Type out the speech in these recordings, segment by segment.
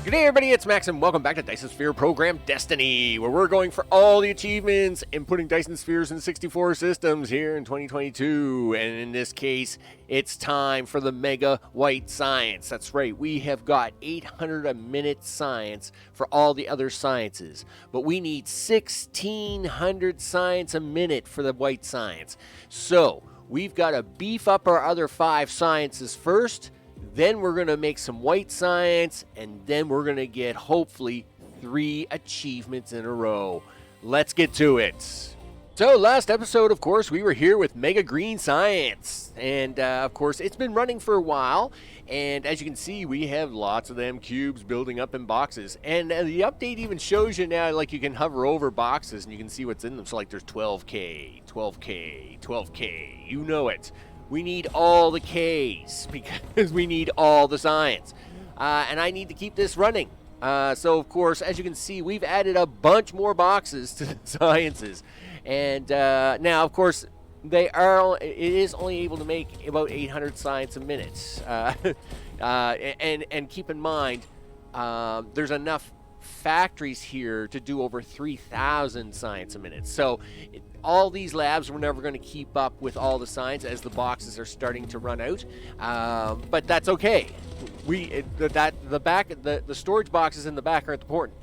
Good day, everybody. It's Max, and welcome back to Dyson Sphere Program Destiny, where we're going for all the achievements and putting Dyson Spheres in 64 systems here in 2022. And in this case, it's time for the Mega White Science. That's right. We have got 800 a minute science for all the other sciences, but we need 1,600 science a minute for the White Science. So we've got to beef up our other 5 sciences first. Then we're going to make some white science, and then we're going to get, hopefully, 3 achievements in a row. Let's get to it. So, last episode, of course, we were here with Mega Green Science. And, of course, it's been running for a while. And as you can see, we have lots of them cubes building up in boxes. And the update even shows you now, like, you can hover over boxes and you can see what's in them. So, like, there's 12K, 12K, 12K. You know it. We need all the Ks because we need all the science. And I need to keep this running. So, of course, as you can see, we've added a bunch more boxes to the sciences. And now, of course, it is only able to make about 800 science a minute. And keep in mind, there's enough factories here to do over 3,000 science a minute. So all these labs were never going to keep up with all the science as the boxes are starting to run out. But that's okay. The storage boxes in the back aren't important.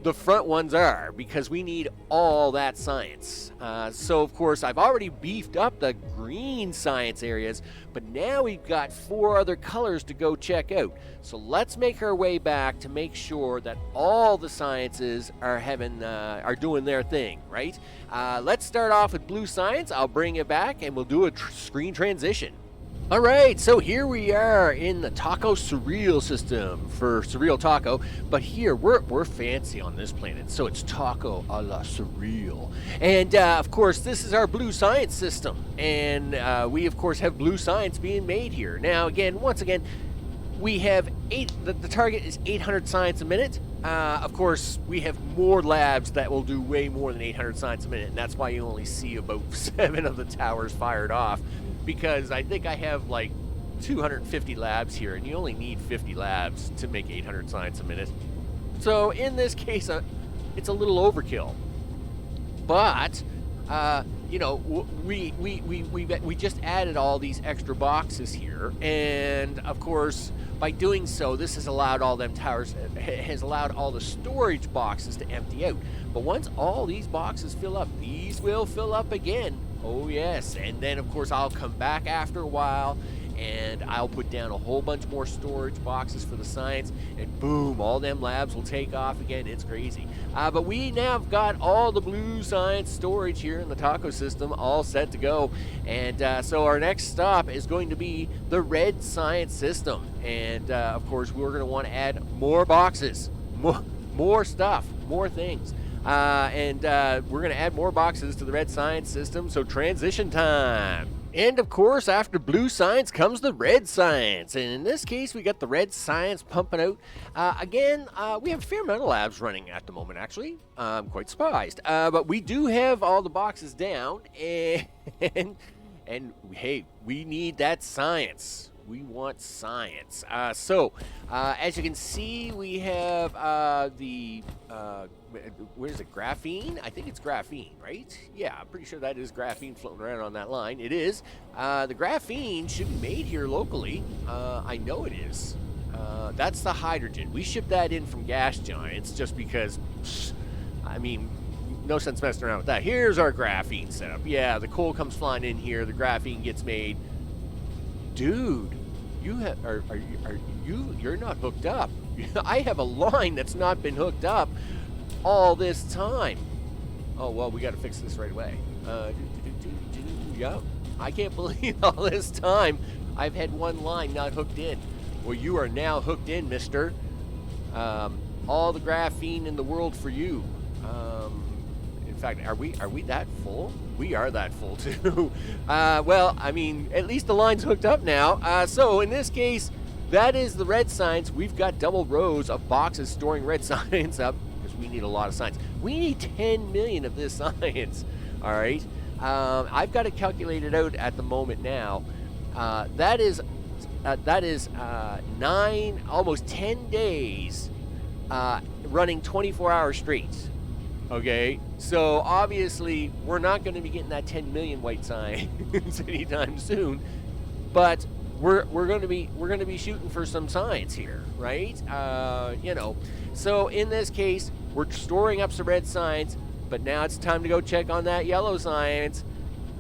The front ones are, because we need all that science. So, of course, I've already beefed up the green science areas, but now we've got 4 other colors to go check out. So let's make our way back to make sure that all the sciences are doing their thing, right? Let's start off with blue science. I'll bring it back, and we'll do a screen transition. Alright, so here we are in the Taco Surreal system for Surreal Taco, but here we're fancy on this planet, so it's Taco a la Surreal. And of course, this is our blue science system, and we of course have blue science being made here. Now once again, we have the target is 800 science a minute. Of course, we have more labs that will do way more than 800 science a minute, and that's why you only see about 7 of the towers fired off. Because I think I have like 250 labs here, and you only need 50 labs to make 800 science a minute. So in this case, it's a little overkill. But we just added all these extra boxes here, and of course, by doing so, this has allowed all them towers, has allowed all the storage boxes to empty out. But once all these boxes fill up, these will fill up again. Oh yes, and then of course I'll come back after a while and I'll put down a whole bunch more storage boxes for the science, and boom, all them labs will take off again. It's crazy. But we now have got all the blue science storage here in the Taco system all set to go. And so our next stop is going to be the red science system. And of course we're going to want to add more boxes, more stuff, more things. We're going to add more boxes to the red science system, so transition time. And of course, after blue science comes the red science. And in this case, we got the red science pumping out. We have a fair amount of labs running at the moment, actually. I'm quite surprised. But we do have all the boxes down. And hey, we need that science. We want science. As you can see, we have where is it? Graphene? I think it's graphene, right? Yeah, I'm pretty sure that is graphene floating around on that line. It is. The graphene should be made here locally. I know it is. That's the hydrogen. We ship that in from gas giants just because, no sense messing around with that. Here's our graphene setup. Yeah, the coal comes flying in here. The graphene gets made. Dude, you're not hooked up. I have a line that's not been hooked up all this time. Oh, well, we got to fix this right away. Yeah, I can't believe all this time I've had one line not hooked in. Well, you are now hooked in, mister. All the graphene in the world for you. In fact, are we that full? We are that full too. Well, at least the line's hooked up now. So in this case, that is the red science. We've got double rows of boxes storing red science up because we need a lot of science. We need 10 million of this science. All right. I've got it calculated out at the moment now. That is 9, almost 10 days running 24 hours straight. Okay, so obviously we're not going to be getting that 10 million white science anytime soon, but we're going to be shooting for some science here, right? So in this case, we're storing up some red science, but now it's time to go check on that yellow science.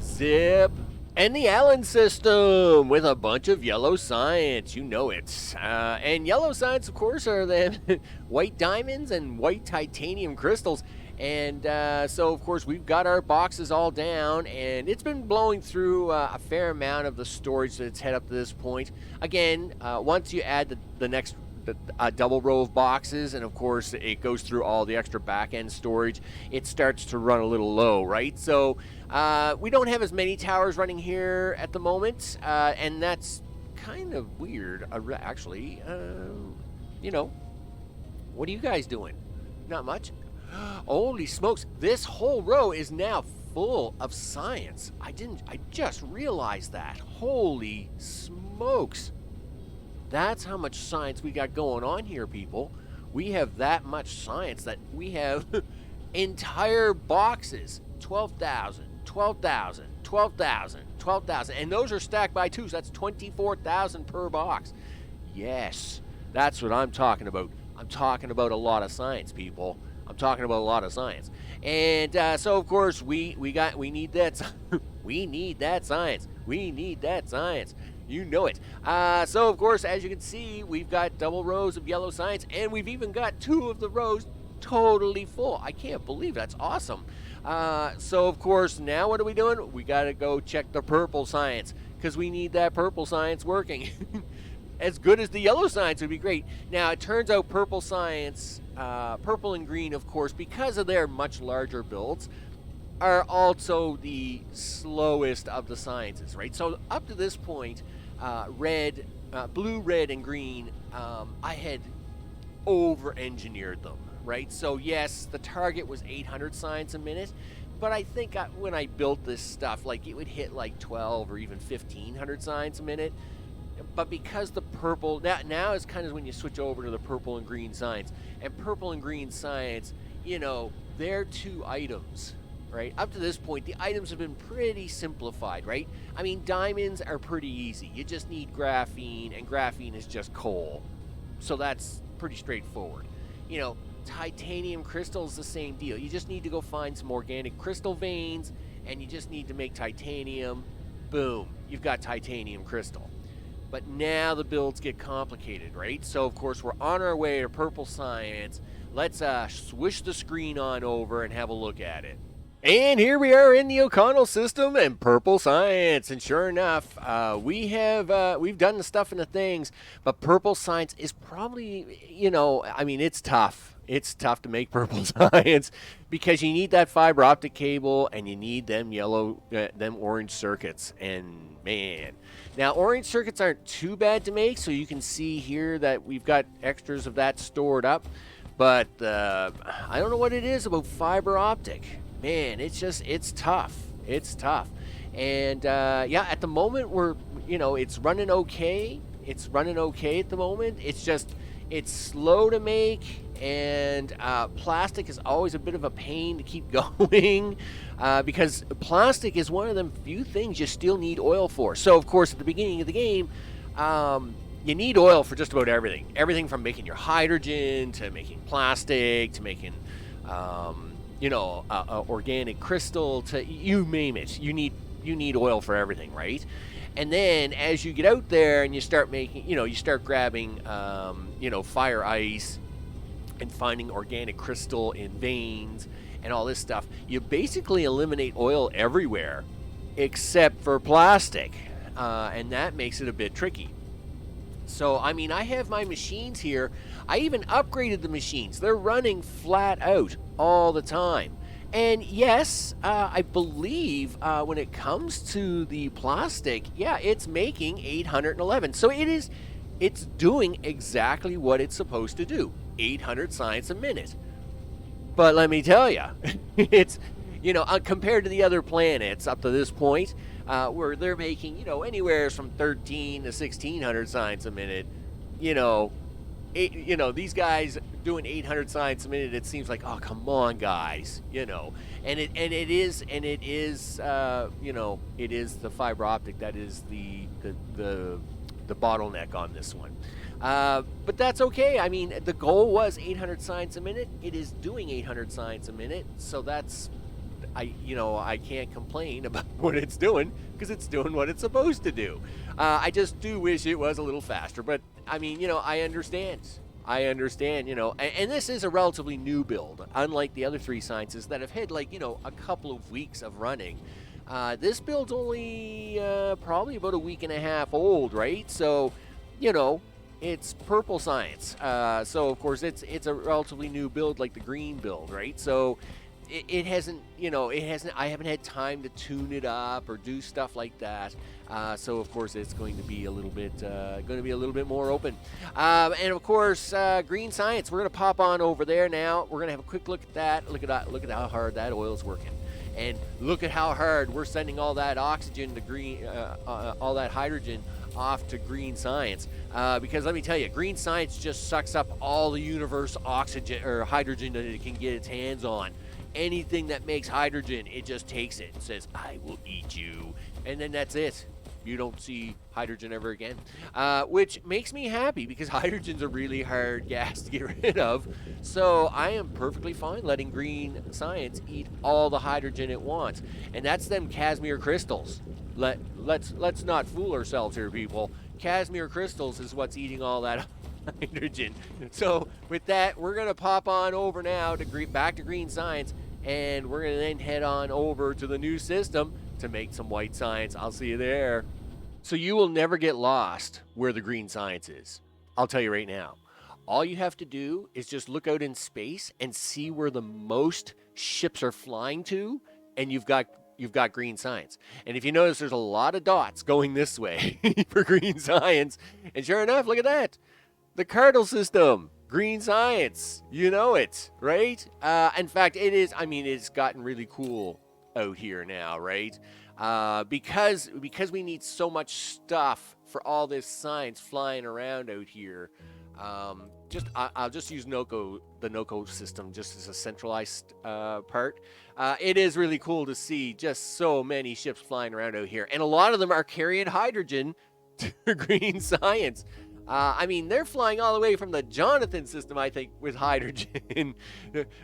Zip. And the Allen system with a bunch of yellow science, you know it. And yellow science, of course, are the white diamonds and white titanium crystals. And so, of course, we've got our boxes all down, and it's been blowing through a fair amount of the storage that's had up to this point. Again, once you add the next double row of boxes, and of course it goes through all the extra back-end storage, it starts to run a little low, right? So we don't have as many towers running here at the moment, and that's kind of weird, actually. What are you guys doing? Not much? Holy smokes, this whole row is now full of science. I just realized that. Holy smokes. That's how much science we got going on here, people. We have that much science that we have entire boxes. 12,000, 12,000, 12,000, 12,000. And those are stacked by two, so that's 24,000 per box. Yes, that's what I'm talking about. I'm talking about a lot of science, people. I'm talking about a lot of science. And so, of course, we need that. We need that science. We need that science. You know it. So, of course, as you can see, we've got double rows of yellow science, and we've even got two of the rows totally full. I can't believe that's awesome. So, of course, now what are we doing? We got to go check the purple science, because we need that purple science working. As good as the yellow science would be great. Now, it turns out purple science, purple and green, of course, because of their much larger builds, are also the slowest of the sciences, right? So up to this point, blue, red, and green, I had over-engineered them, right? So yes, the target was 800 science a minute, but I think when I built this stuff, like it would hit like 12 or even 1500 science a minute. But because the purple, now is kind of when you switch over to the purple and green science. And purple and green science, they're two items, right? Up to this point, the items have been pretty simplified, right? I mean, diamonds are pretty easy. You just need graphene, and graphene is just coal. So that's pretty straightforward. Titanium crystals, the same deal. You just need to go find some organic crystal veins, and you just need to make titanium. Boom, you've got titanium crystal. But now the builds get complicated, right? So, of course, we're on our way to purple science. Let's swish the screen on over and have a look at it. And here we are in the O'Connell system and purple science. And sure enough, we've done the stuff and the things, but purple science is probably, it's tough. It's tough to make purple science because you need that fiber optic cable and you need them orange circuits. And man, now orange circuits aren't too bad to make, so you can see here that we've got extras of that stored up. But I don't know what it is about fiber optic. Man, it's tough. It's tough. And at the moment it's running okay. It's running okay at the moment. It's slow to make, and plastic is always a bit of a pain to keep going because plastic is one of them few things you still need oil for. So, of course, at the beginning of the game, you need oil for just about everything. Everything from making your hydrogen to making plastic to making, organic crystal to you name it. You need oil for everything, right? And then as you get out there and you start making, you start grabbing, fire ice and finding organic crystal in veins and all this stuff, you basically eliminate oil everywhere except for plastic. And that makes it a bit tricky. So, I have my machines here. I even upgraded the machines. They're running flat out all the time. And yes, I believe when it comes to the plastic, it's making 811. So it's doing exactly what it's supposed to do, 800 science a minute. But let me tell you, it's, compared to the other planets up to this point, where they're making, anywhere from 13 to 1600 science a minute, you know, these guys doing 800 science a minute, it seems like, oh, come on, guys, you know. And it is, you know, it is the fiber optic that is the bottleneck on this one. But that's okay. I mean, the goal was 800 science a minute. It is doing 800 science a minute, so that's, I can't complain about what it's doing because it's doing what it's supposed to do. I just do wish it was a little faster, but I mean, you know, I understand. You know, and this is a relatively new build, unlike the other three sciences that have had, like, you know, a couple of weeks of running. This build's only probably about a week and a half old, right? So, you know, it's purple science. So of course it's a relatively new build, like the green build, right? So it hasn't, you know, I haven't had time to tune it up or do stuff like that. So of course it's going to be a little bit more open. And of course, green science, we're going to pop on over there now. We're going to have a quick look at that. Look at how hard that oil's working. And look at how hard we're sending all that oxygen to green, all that hydrogen off to green science. Because let me tell you, green science just sucks up all the universe oxygen or hydrogen that it can get its hands on. Anything that makes hydrogen, it just takes it and says, I will eat you. And then that's it. You don't see hydrogen ever again, which makes me happy because hydrogen's a really hard gas to get rid of. So I am perfectly fine letting green science eat all the hydrogen it wants, and that's them Casimir crystals. Let's not fool ourselves here, people. Casimir crystals is what's eating all that hydrogen. So with that, we're gonna pop on over now to back to green science, and we're gonna then head on over to the new system to make some white science. I'll see you there. So you will never get lost where the green science is. I'll tell you right now. All you have to do is just look out in space and see where the most ships are flying to, and you've got green science. And if you notice, there's a lot of dots going this way for green science. And sure enough, look at that. The cardinal system, green science. You know it, right? In fact, it's gotten really cool out here now, right? Because we need so much stuff for all this science flying around out here. I'll just use the NOCO system just as a centralized part. It is really cool to see just so many ships flying around out here, and a lot of them are carrying hydrogen to green science. They're flying all the way from the Jonathan system, I think, with hydrogen.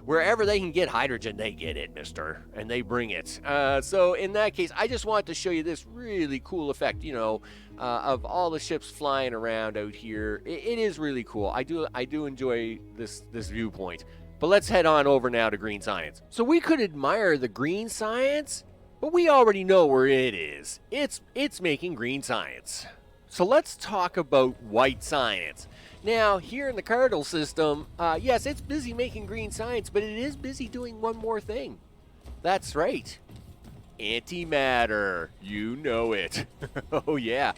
Wherever they can get hydrogen, they get it, mister, and they bring it. So in that case, I just wanted to show you this really cool effect, you know, of all the ships flying around out here. It is really cool. I do enjoy this viewpoint. But let's head on over now to green science. So we could admire the green science, but we already know where it is. It's making green science. So let's talk about white science. Now, here in the cardinal system, yes, it's busy making green science, but it is busy doing one more thing. That's right. Antimatter. You know it. Oh, yeah.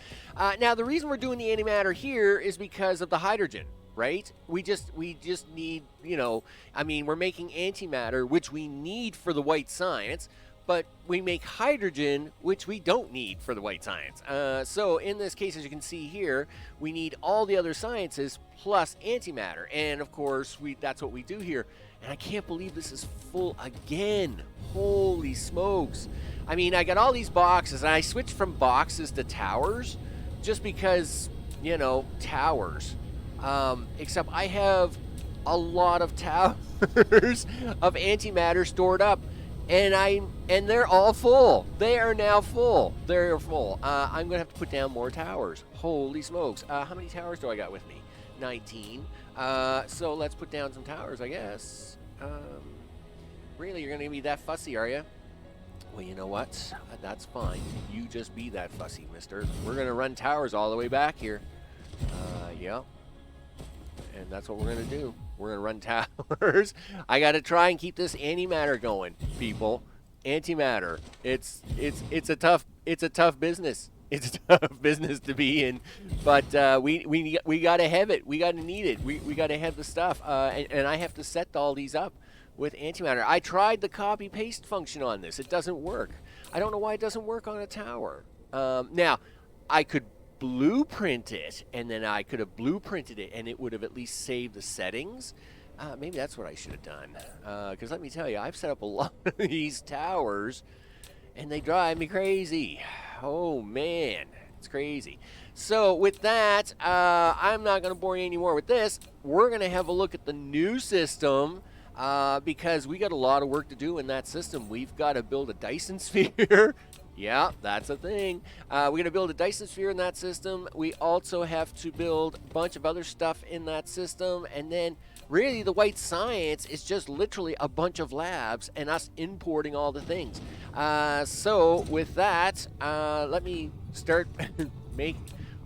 Now, the reason we're doing the antimatter here is because of the hydrogen, right? We just need, you know, we're making antimatter, which we need for the white science, but we make hydrogen, which we don't need for the white science. So in this case, as you can see here, we need all the other sciences plus antimatter. And of course, that's what we do here. And I can't believe this is full again. Holy smokes. I got all these boxes, and I switched from boxes to towers just because, you know, towers. Except I have a lot of towers of antimatter stored up. And they're all full. They are now full. They're full. I'm gonna have to put down more towers. Holy smokes! How many towers do I got with me? 19. So let's put down some towers, I guess. Really, you're gonna be that fussy, are you? Well, you know what? That's fine. You just be that fussy, mister. We're gonna run towers all the way back here. Yeah. And that's what we're gonna do. We're gonna run towers. I gotta try and keep this antimatter going, people. Antimatter. It's a tough business. It's a tough business to be in, but we gotta have it. We gotta need it. We gotta have the stuff. And I have to set all these up with antimatter. I tried the copy paste function on this. It doesn't work. I don't know why it doesn't work on a tower. Now, I could blueprint it, and then I could have blueprinted it, and it would have at least saved the settings. Maybe that's what I should have done. Because let me tell you, I've set up a lot of these towers, and they drive me crazy. Oh, man. It's crazy. So with that, I'm not going to bore you anymore with this. We're going to have a look at the new system because we got a lot of work to do in that system. We've got to build a Dyson Sphere. Yeah, that's a thing. We're going to build a Dyson Sphere in that system. We also have to build a bunch of other stuff in that system. And then really the white science is just literally a bunch of labs and us importing all the things. So with that, let me start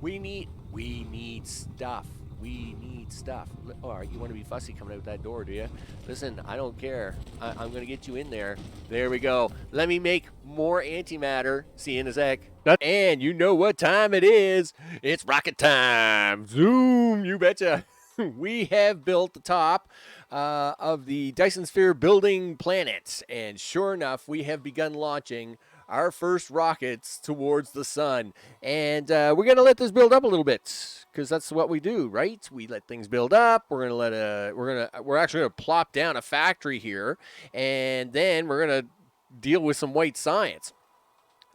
we need stuff. We need stuff. Oh, you want to be fussy coming out that door, do you? Listen, I don't care. I'm going to get you in there. There we go. Let me make more antimatter. See you in a sec. And you know what time it is. It's rocket time. Zoom, you betcha. We have built the top of the Dyson Sphere building planet. And sure enough, we have begun launching our first rockets towards the sun. And we're going to let this build up a little bit because that's what we do, right? We let things build up. We're actually going to plop down a factory here, and then we're going to deal with some white science.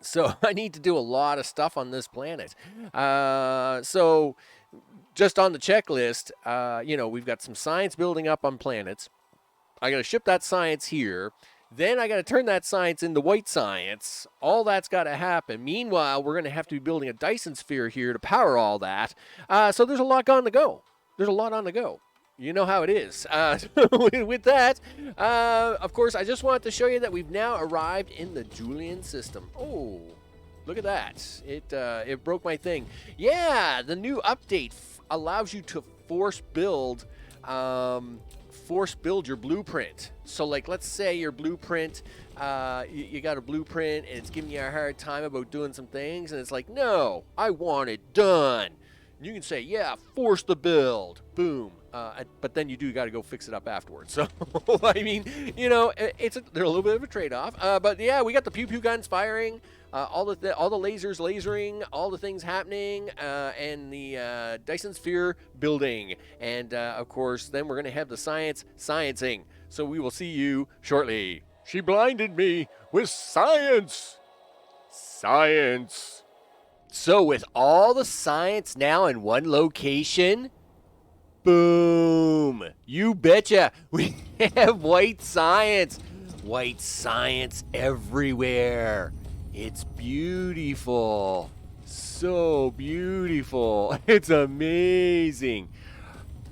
So I need to do a lot of stuff on this planet. So just on the checklist, we've got some science building up on planets. I got to ship that science here. Then I got to turn that science into white science. All that's got to happen. Meanwhile, we're going to have to be building a Dyson Sphere here to power all that. So there's a lot on the go. There's a lot on the go. You know how it is. With that, of course, I just wanted to show you that we've now arrived in the Julian system. Oh, look at that. It broke my thing. Yeah, the new update allows you to force build your blueprint. So like, let's say your blueprint, you got a blueprint and it's giving you a hard time about doing some things, and it's like, no, I want it done. And you can say, yeah, force the build, boom. But then you got to go fix it up afterwards. So I mean, there's a little bit of a trade-off. But yeah, we got the pew pew guns firing, all the lasers lasering, all the things happening, and the Dyson Sphere building, and of course, then we're gonna have the sciencing. So we will see you shortly. She blinded me with science. So with all the science now in one location. Boom! You betcha! We have white science! White science everywhere! It's beautiful! So beautiful! It's amazing!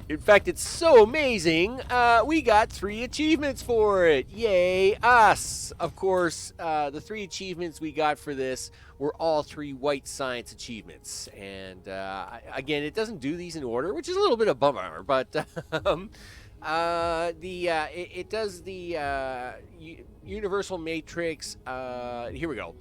In fact, it's so amazing, we got 3 achievements for it! Yay, us! Of course, the 3 achievements we got for this were all 3 white science achievements. And again, it doesn't do these in order, which is a little bit of a bummer, but it does the universal matrix. Here we go.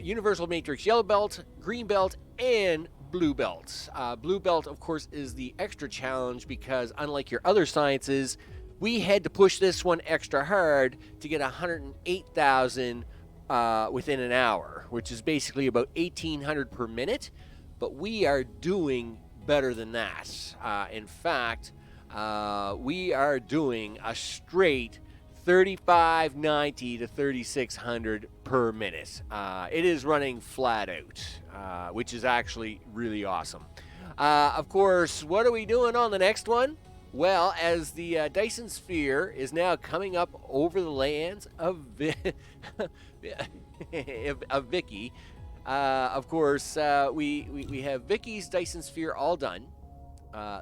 Universal matrix yellow belt, green belt, and blue belt. Blue belt, of course, is the extra challenge because unlike your other sciences, we had to push this one extra hard to get 108,000 within an hour, which is basically about 1,800 per minute. But we are doing better than that. In fact, we are doing a straight 3,590 to 3,600 per minute. It is running flat out, which is actually really awesome. Of course, what are we doing on the next one? Well, as the Dyson Sphere is now coming up over the lands of of Vicky, of course, we have Vicky's Dyson Sphere all done.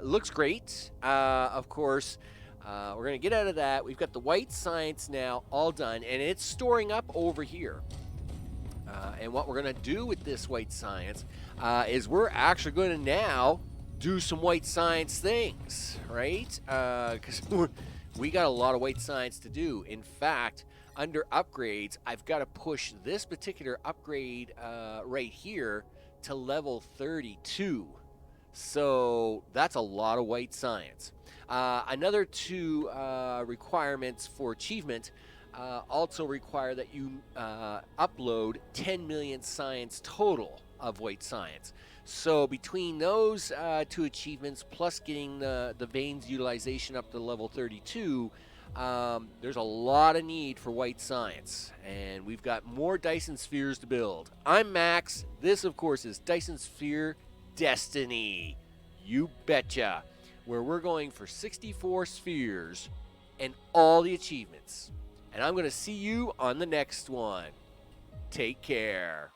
Looks great. Of course, we're going to get out of that. We've got the white science now all done, and it's storing up over here. And what we're going to do with this white science is we're actually going to now do some white science things, right? Because we got a lot of white science to do. In fact, under upgrades, I've got to push this particular upgrade right here to level 32. So that's a lot of white science. Another 2 requirements for achievement also require that you upload 10 million science total of white science. So between those two achievements, plus getting the veins utilization up to level 32, there's a lot of need for white science, and we've got more Dyson Spheres to build. I'm Max. This, of course, is Dyson Sphere Destiny. You betcha. Where we're going for 64 spheres and all the achievements. And I'm going to see you on the next one. Take care.